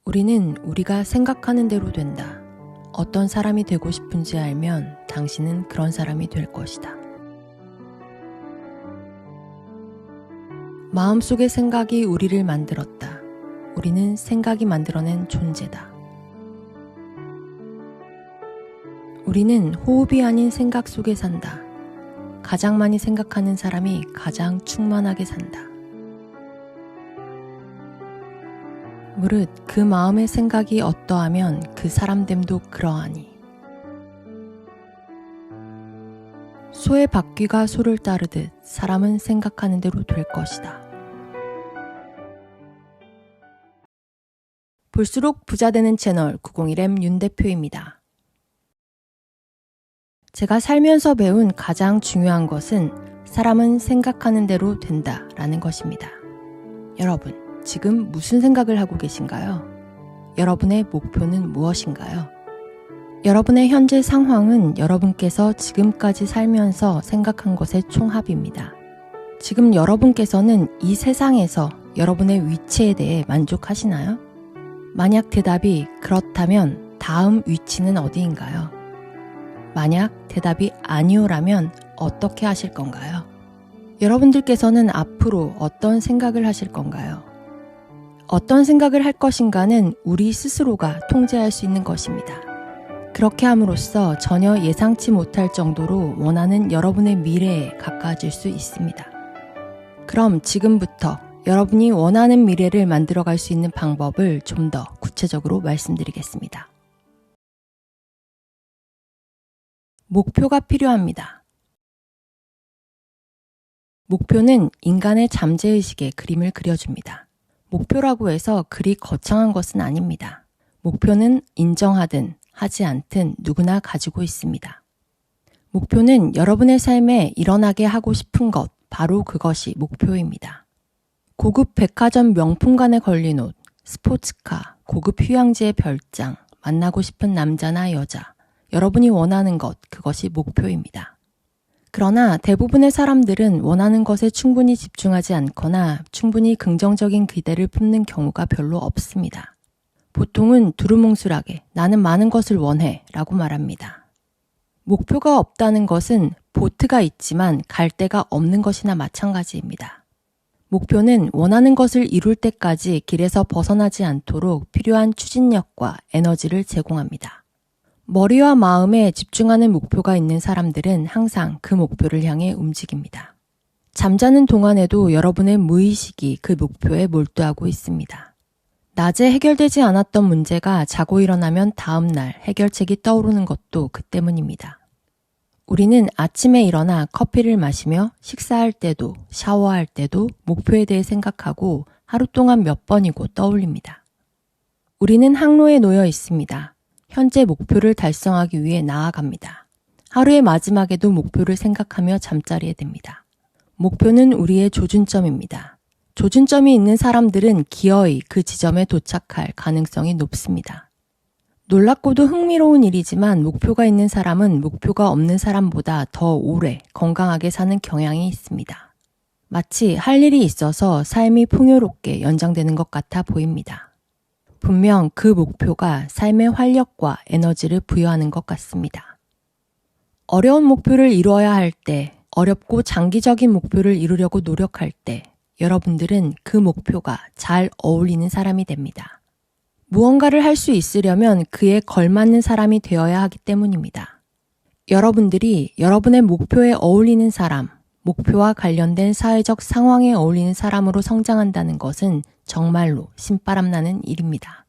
우리는 우리가 생각하는 대로 된다. 어떤 사람이 되고 싶은지 알면 당신은 그런 사람이 될 것이다. 마음속의 생각이 우리를 만들었다. 우리는 생각이 만들어낸 존재다. 우리는 호흡이 아닌 생각 속에 산다. 가장 많이 생각하는 사람이 가장 충만하게 산다. 무릇 그 마음의 생각이 어떠하면 그 사람됨도 그러하니. 소의 바퀴가 소를 따르듯 사람은 생각하는 대로 될 것이다. 볼수록 부자 되는 채널 901M 윤 대표입니다. 제가 살면서 배운 가장 중요한 것은 사람은 생각하는 대로 된다 라는 것입니다. 여러분, 지금 무슨 생각을 하고 계신가요? 여러분의 목표는 무엇인가요? 여러분의 현재 상황은 여러분께서 지금까지 살면서 생각한 것의 총합입니다. 지금 여러분께서는 이 세상에서 여러분의 위치에 대해 만족하시나요? 만약 대답이 그렇다면 다음 위치는 어디인가요? 만약 대답이 아니오라면 어떻게 하실 건가요? 여러분들께서는 앞으로 어떤 생각을 하실 건가요? 어떤 생각을 할 것인가는 우리 스스로가 통제할 수 있는 것입니다. 그렇게 함으로써 전혀 예상치 못할 정도로 원하는 여러분의 미래에 가까워질 수 있습니다. 그럼 지금부터 여러분이 원하는 미래를 만들어갈 수 있는 방법을 좀 더 구체적으로 말씀드리겠습니다. 목표가 필요합니다. 목표는 인간의 잠재의식의 그림을 그려줍니다. 목표라고 해서 그리 거창한 것은 아닙니다. 목표는 인정하든 하지 않든 누구나 가지고 있습니다. 목표는 여러분의 삶에 일어나게 하고 싶은 것, 바로 그것이 목표입니다. 고급 백화점 명품관에 걸린 옷, 스포츠카, 고급 휴양지의 별장, 만나고 싶은 남자나 여자, 여러분이 원하는 것, 그것이 목표입니다. 그러나 대부분의 사람들은 원하는 것에 충분히 집중하지 않거나 충분히 긍정적인 기대를 품는 경우가 별로 없습니다. 보통은 두루뭉술하게 나는 많은 것을 원해 라고 말합니다. 목표가 없다는 것은 보트가 있지만 갈 데가 없는 것이나 마찬가지입니다. 목표는 원하는 것을 이룰 때까지 길에서 벗어나지 않도록 필요한 추진력과 에너지를 제공합니다. 머리와 마음에 집중하는 목표가 있는 사람들은 항상 그 목표를 향해 움직입니다. 잠자는 동안에도 여러분의 무의식이 그 목표에 몰두하고 있습니다. 낮에 해결되지 않았던 문제가 자고 일어나면 다음날 해결책이 떠오르는 것도 그 때문입니다. 우리는 아침에 일어나 커피를 마시며 식사할 때도 샤워할 때도 목표에 대해 생각하고 하루 동안 몇 번이고 떠올립니다. 우리는 항로에 놓여 있습니다. 현재 목표를 달성하기 위해 나아갑니다. 하루의 마지막에도 목표를 생각하며 잠자리에 듭니다. 목표는 우리의 조준점입니다. 조준점이 있는 사람들은 기어이 그 지점에 도착할 가능성이 높습니다. 놀랍고도 흥미로운 일이지만 목표가 있는 사람은 목표가 없는 사람보다 더 오래 건강하게 사는 경향이 있습니다. 마치 할 일이 있어서 삶이 풍요롭게 연장되는 것 같아 보입니다. 분명 그 목표가 삶의 활력과 에너지를 부여하는 것 같습니다. 어려운 목표를 이루어야 할 때, 어렵고 장기적인 목표를 이루려고 노력할 때, 여러분들은 그 목표가 잘 어울리는 사람이 됩니다. 무언가를 할 수 있으려면 그에 걸맞는 사람이 되어야 하기 때문입니다. 여러분들이 여러분의 목표에 어울리는 사람, 목표와 관련된 사회적 상황에 어울리는 사람으로 성장한다는 것은 정말로 신바람나는 일입니다.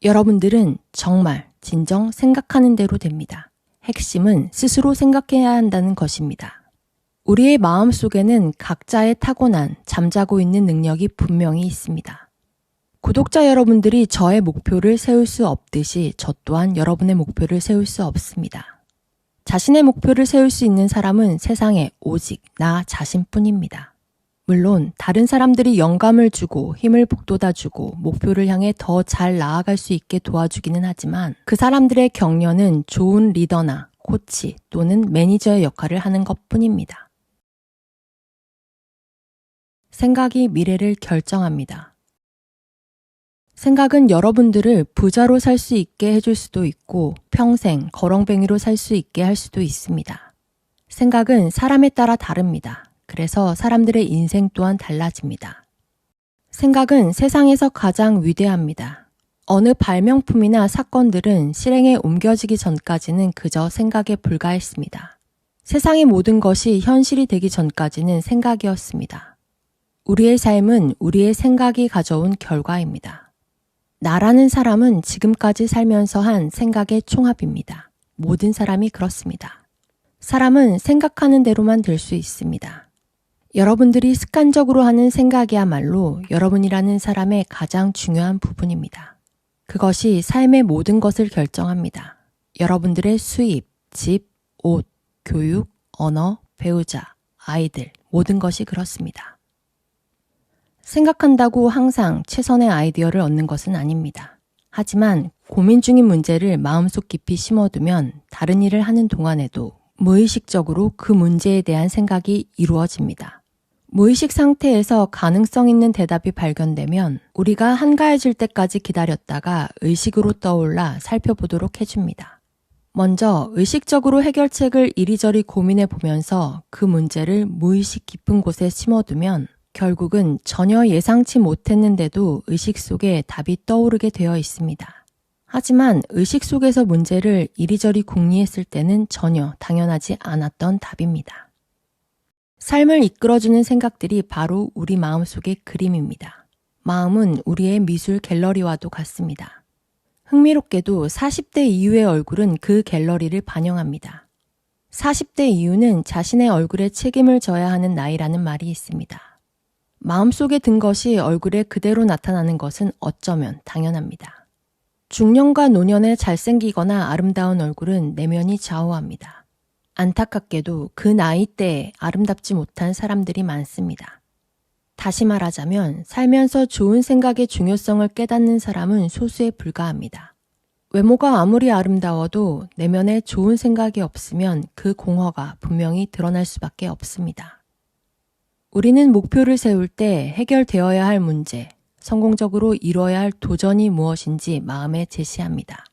여러분들은 정말 진정 생각하는 대로 됩니다. 핵심은 스스로 생각해야 한다는 것입니다. 우리의 마음속에는 각자의 타고난 잠자고 있는 능력이 분명히 있습니다. 구독자 여러분들이 저의 목표를 세울 수 없듯이 저 또한 여러분의 목표를 세울 수 없습니다. 자신의 목표를 세울 수 있는 사람은 세상에 오직 나 자신뿐입니다. 물론 다른 사람들이 영감을 주고 힘을 북돋아주고 목표를 향해 더 잘 나아갈 수 있게 도와주기는 하지만 그 사람들의 격려는 좋은 리더나 코치 또는 매니저의 역할을 하는 것뿐입니다. 생각이 미래를 결정합니다. 생각은 여러분들을 부자로 살 수 있게 해줄 수도 있고 평생 거렁뱅이로 살 수 있게 할 수도 있습니다. 생각은 사람에 따라 다릅니다. 그래서 사람들의 인생 또한 달라집니다. 생각은 세상에서 가장 위대합니다. 어느 발명품이나 사건들은 실행에 옮겨지기 전까지는 그저 생각에 불과했습니다. 세상의 모든 것이 현실이 되기 전까지는 생각이었습니다. 우리의 삶은 우리의 생각이 가져온 결과입니다. 나라는 사람은 지금까지 살면서 한 생각의 총합입니다. 모든 사람이 그렇습니다. 사람은 생각하는 대로만 될 수 있습니다. 여러분들이 습관적으로 하는 생각이야말로 여러분이라는 사람의 가장 중요한 부분입니다. 그것이 삶의 모든 것을 결정합니다. 여러분들의 수입, 집, 옷, 교육, 언어, 배우자, 아이들, 모든 것이 그렇습니다. 생각한다고 항상 최선의 아이디어를 얻는 것은 아닙니다. 하지만 고민 중인 문제를 마음속 깊이 심어두면 다른 일을 하는 동안에도 무의식적으로 그 문제에 대한 생각이 이루어집니다. 무의식 상태에서 가능성 있는 대답이 발견되면 우리가 한가해질 때까지 기다렸다가 의식으로 떠올라 살펴보도록 해줍니다. 먼저 의식적으로 해결책을 이리저리 고민해 보면서 그 문제를 무의식 깊은 곳에 심어두면 결국은 전혀 예상치 못했는데도 의식 속에 답이 떠오르게 되어 있습니다. 하지만 의식 속에서 문제를 이리저리 궁리했을 때는 전혀 당연하지 않았던 답입니다. 삶을 이끌어주는 생각들이 바로 우리 마음속의 그림입니다. 마음은 우리의 미술 갤러리와도 같습니다. 흥미롭게도 40대 이후의 얼굴은 그 갤러리를 반영합니다. 40대 이후는 자신의 얼굴에 책임을 져야 하는 나이라는 말이 있습니다. 마음속에 든 것이 얼굴에 그대로 나타나는 것은 어쩌면 당연합니다. 중년과 노년의 잘생기거나 아름다운 얼굴은 내면이 좌우합니다. 안타깝게도 그 나이대에 아름답지 못한 사람들이 많습니다. 다시 말하자면 살면서 좋은 생각의 중요성을 깨닫는 사람은 소수에 불과합니다. 외모가 아무리 아름다워도 내면에 좋은 생각이 없으면 그 공허가 분명히 드러날 수밖에 없습니다. 우리는 목표를 세울 때 해결되어야 할 문제, 성공적으로 이루어야 할 도전이 무엇인지 마음에 제시합니다.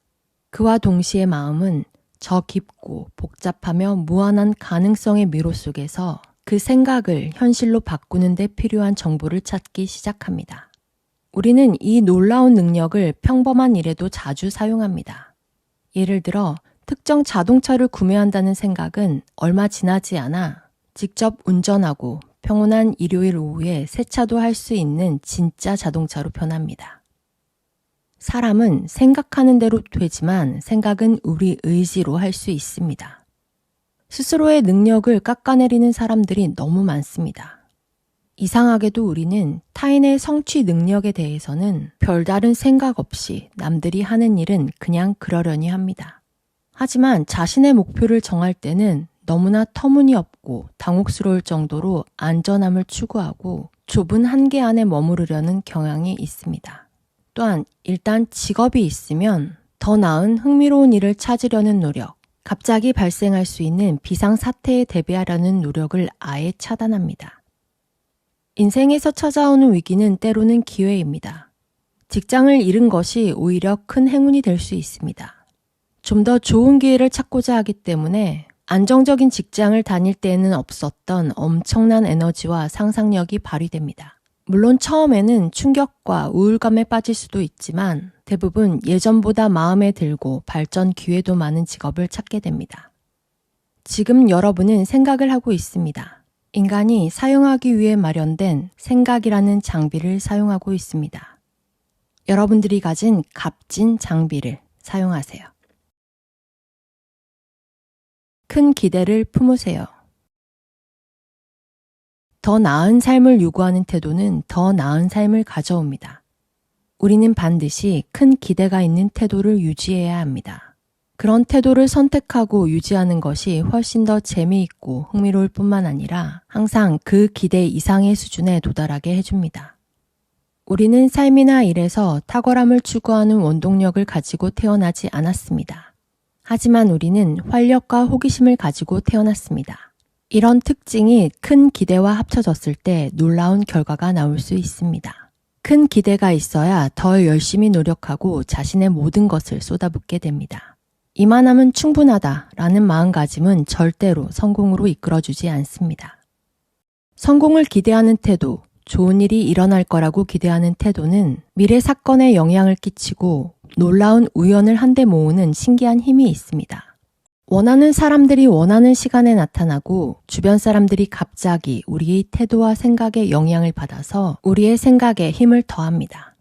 그와 동시에 마음은 저 깊고 복잡하며 무한한 가능성의 미로 속에서 그 생각을 현실로 바꾸는 데 필요한 정보를 찾기 시작합니다. 우리는 이 놀라운 능력을 평범한 일에도 자주 사용합니다. 예를 들어 특정 자동차를 구매한다는 생각은 얼마 지나지 않아 직접 운전하고 평온한 일요일 오후에 세차도 할 수 있는 진짜 자동차로 변합니다. 사람은 생각하는 대로 되지만 생각은 우리 의지로 할 수 있습니다. 스스로의 능력을 깎아내리는 사람들이 너무 많습니다. 이상하게도 우리는 타인의 성취 능력에 대해서는 별다른 생각 없이 남들이 하는 일은 그냥 그러려니 합니다. 하지만 자신의 목표를 정할 때는 너무나 터무니없고 당혹스러울 정도로 안전함을 추구하고 좁은 한계 안에 머무르려는 경향이 있습니다. 또한 일단 직업이 있으면 더 나은 흥미로운 일을 찾으려는 노력, 갑자기 발생할 수 있는 비상사태에 대비하려는 노력을 아예 차단합니다. 인생에서 찾아오는 위기는 때로는 기회입니다. 직장을 잃은 것이 오히려 큰 행운이 될 수 있습니다. 좀 더 좋은 기회를 찾고자 하기 때문에 안정적인 직장을 다닐 때에는 없었던 엄청난 에너지와 상상력이 발휘됩니다. 물론 처음에는 충격과 우울감에 빠질 수도 있지만 대부분 예전보다 마음에 들고 발전 기회도 많은 직업을 찾게 됩니다. 지금 여러분은 생각을 하고 있습니다. 인간이 사용하기 위해 마련된 생각이라는 장비를 사용하고 있습니다. 여러분들이 가진 값진 장비를 사용하세요. 큰 기대를 품으세요. 더 나은 삶을 요구하는 태도는 더 나은 삶을 가져옵니다. 우리는 반드시 큰 기대가 있는 태도를 유지해야 합니다. 그런 태도를 선택하고 유지하는 것이 훨씬 더 재미있고 흥미로울 뿐만 아니라 항상 그 기대 이상의 수준에 도달하게 해줍니다. 우리는 삶이나 일에서 탁월함을 추구하는 원동력을 가지고 태어나지 않았습니다. 하지만 우리는 활력과 호기심을 가지고 태어났습니다. 이런 특징이 큰 기대와 합쳐졌을 때 놀라운 결과가 나올 수 있습니다. 큰 기대가 있어야 더 열심히 노력하고 자신의 모든 것을 쏟아붓게 됩니다. 이만하면 충분하다라는 마음가짐은 절대로 성공으로 이끌어주지 않습니다. 성공을 기대하는 태도, 좋은 일이 일어날 거라고 기대하는 태도는 미래 사건에 영향을 끼치고 놀라운 우연을 한데 모으는 신기한 힘이 있습니다. 원하는 사람들이 원하는 시간에 나타나고 주변 사람들이 갑자기 우리의 태도와 생각에 영향을 받아서 우리의 생각에 힘을 더합니다.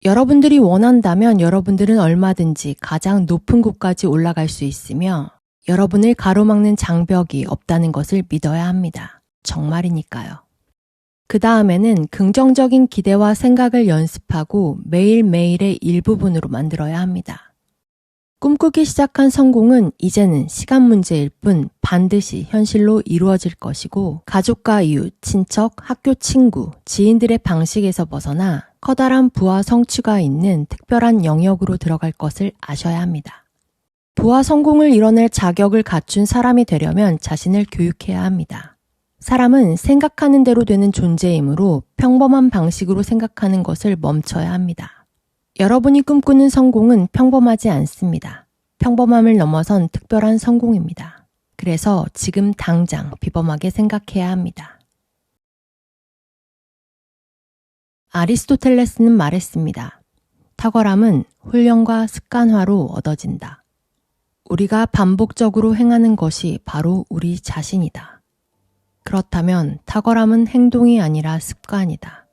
여러분들이 원한다면 여러분들은 얼마든지 가장 높은 곳까지 올라갈 수 있으며 여러분을 가로막는 장벽이 없다는 것을 믿어야 합니다. 정말이니까요. 그 다음에는 긍정적인 기대와 생각을 연습하고 매일매일의 일부분으로 만들어야 합니다. 꿈꾸기 시작한 성공은 이제는 시간 문제일 뿐 반드시 현실로 이루어질 것이고 가족과 이웃, 친척, 학교 친구, 지인들의 방식에서 벗어나 커다란 부와 성취가 있는 특별한 영역으로 들어갈 것을 아셔야 합니다. 부와 성공을 이뤄낼 자격을 갖춘 사람이 되려면 자신을 교육해야 합니다. 사람은 생각하는 대로 되는 존재이므로 평범한 방식으로 생각하는 것을 멈춰야 합니다. 여러분이 꿈꾸는 성공은 평범하지 않습니다. 평범함을 넘어선 특별한 성공입니다. 그래서 지금 당장 비범하게 생각해야 합니다. 아리스토텔레스는 말했습니다. 탁월함은 훈련과 습관화로 얻어진다. 우리가 반복적으로 행하는 것이 바로 우리 자신이다. 그렇다면 탁월함은 행동이 아니라 습관이다.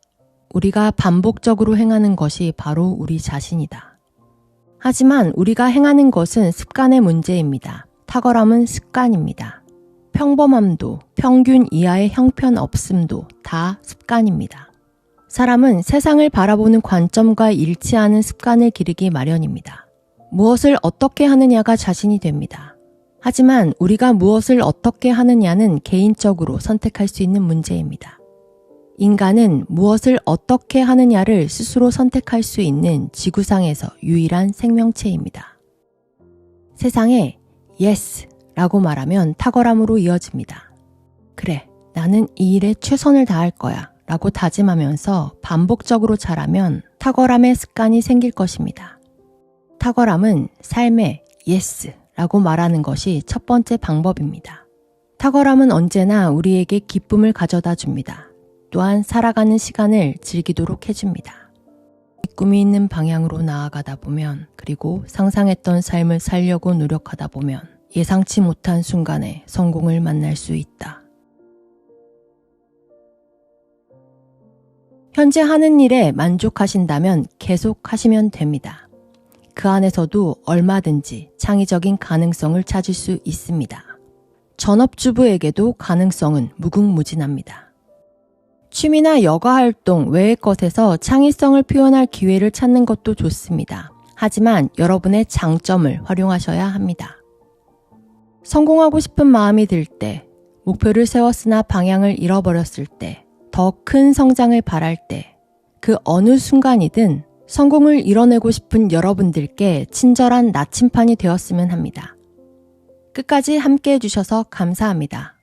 우리가 반복적으로 행하는 것이 바로 우리 자신이다. 하지만 우리가 행하는 것은 습관의 문제입니다. 탁월함은 습관입니다. 평범함도 평균 이하의 형편없음도 다 습관입니다. 사람은 세상을 바라보는 관점과 일치하는 습관을 기르기 마련입니다. 무엇을 어떻게 하느냐가 자신이 됩니다. 하지만 우리가 무엇을 어떻게 하느냐는 개인적으로 선택할 수 있는 문제입니다. 인간은 무엇을 어떻게 하느냐를 스스로 선택할 수 있는 지구상에서 유일한 생명체입니다. 세상에 yes 라고 말하면 탁월함으로 이어집니다. 그래, 나는 이 일에 최선을 다할 거야 라고 다짐하면서 반복적으로 잘하면 탁월함의 습관이 생길 것입니다. 탁월함은 삶에 yes 라고 말하는 것이 첫 번째 방법입니다. 탁월함은 언제나 우리에게 기쁨을 가져다 줍니다. 또한 살아가는 시간을 즐기도록 해줍니다. 꿈이 있는 방향으로 나아가다 보면 그리고 상상했던 삶을 살려고 노력하다 보면 예상치 못한 순간에 성공을 만날 수 있다. 현재 하는 일에 만족하신다면 계속 하시면 됩니다. 그 안에서도 얼마든지 창의적인 가능성을 찾을 수 있습니다. 전업주부에게도 가능성은 무궁무진합니다. 취미나 여가활동 외의 것에서 창의성을 표현할 기회를 찾는 것도 좋습니다. 하지만 여러분의 장점을 활용하셔야 합니다. 성공하고 싶은 마음이 들 때, 목표를 세웠으나 방향을 잃어버렸을 때, 더 큰 성장을 바랄 때, 그 어느 순간이든 성공을 이뤄내고 싶은 여러분들께 친절한 나침판이 되었으면 합니다. 끝까지 함께 해주셔서 감사합니다.